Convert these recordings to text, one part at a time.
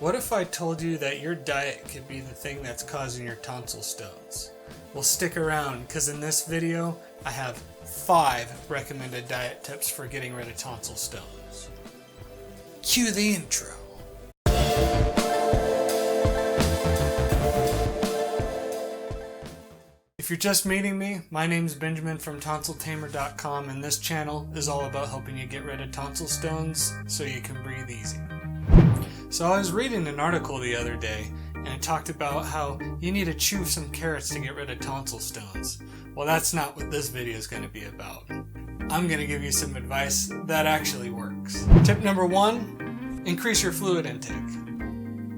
What if I told you that your diet could be the thing that's causing your tonsil stones? Well, stick around, because in this video, I have 5 recommended diet tips for getting rid of tonsil stones. Cue the intro. If you're just meeting me, my name's Benjamin from tonsiltamer.com, and this channel is all about helping you get rid of tonsil stones so you can breathe easy. So I was reading an article the other day, and it talked about how you need to chew some carrots to get rid of tonsil stones. Well, that's not what this video is going to be about. I'm going to give you some advice that actually works. Tip number 1, increase your fluid intake.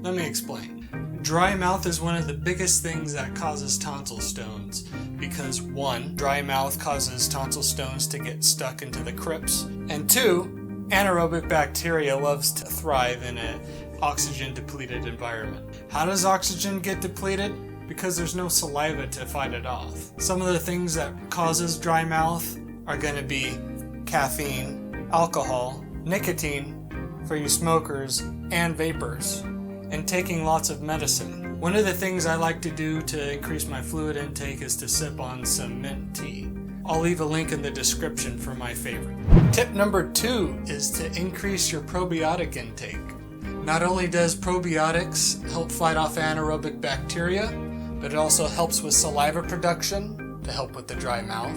Let me explain. Dry mouth is one of the biggest things that causes tonsil stones because 1, dry mouth causes tonsil stones to get stuck into the crypts, and 2, anaerobic bacteria loves to thrive in an oxygen-depleted environment. How does oxygen get depleted? Because there's no saliva to fight it off. Some of the things that causes dry mouth are going to be caffeine, alcohol, nicotine for you smokers, and vapors, and taking lots of medicine. One of the things I like to do to increase my fluid intake is to sip on some mint tea. I'll leave a link in the description for my favorite. Tip number 2 is to increase your probiotic intake. Not only does probiotics help fight off anaerobic bacteria, but it also helps with saliva production to help with the dry mouth,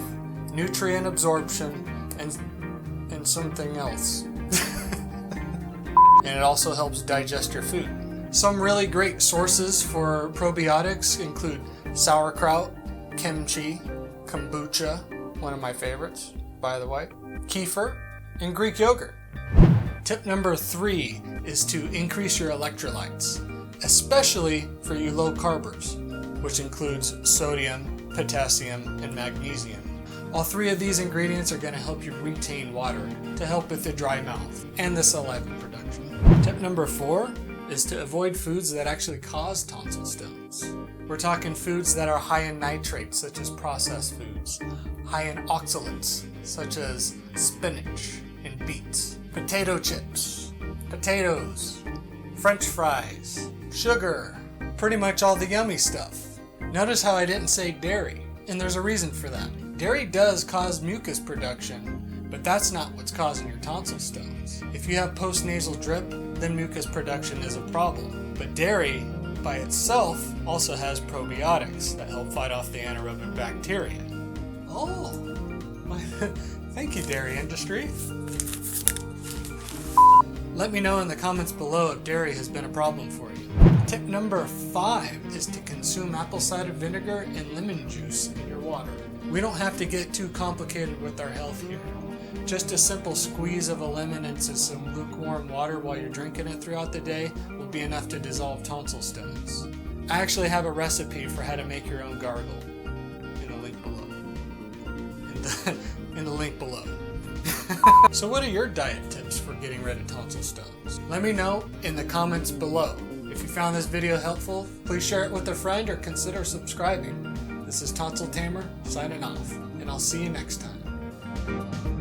nutrient absorption, and something else. And it also helps digest your food. Some really great sources for probiotics include sauerkraut, kemchi, kombucha, one of my favorites, by the way, kefir, and Greek yogurt. Tip number 3 is to increase your electrolytes, especially for you low carbers, which includes sodium, potassium, and magnesium. All 3 of these ingredients are going to help you retain water to help with the dry mouth and the saliva production. Tip number 4 is to avoid foods that actually cause tonsil stones. We're talking foods that are high in nitrates, such as processed foods, high in oxalates, such as spinach and beets, potato chips, potatoes, French fries, sugar, pretty much all the yummy stuff. Notice how I didn't say dairy, and there's a reason for that. Dairy does cause mucus production, but that's not what's causing your tonsil stones. If you have postnasal drip, then mucus production is a problem. But dairy by itself also has probiotics that help fight off the anaerobic bacteria. Oh, thank you, dairy industry. Let me know in the comments below if dairy has been a problem for you. Tip number 5 is to consume apple cider vinegar and lemon juice in your water. We don't have to get too complicated with our health here. Just a simple squeeze of a lemon into some lukewarm water while you're drinking it throughout the day will be enough to dissolve tonsil stones. I actually have a recipe for how to make your own gargle in the link below. In the link below. So what are your diet tips for getting rid of tonsil stones? Let me know in the comments below. If you found this video helpful, please share it with a friend or consider subscribing. This is Tonsil Tamer signing off, and I'll see you next time.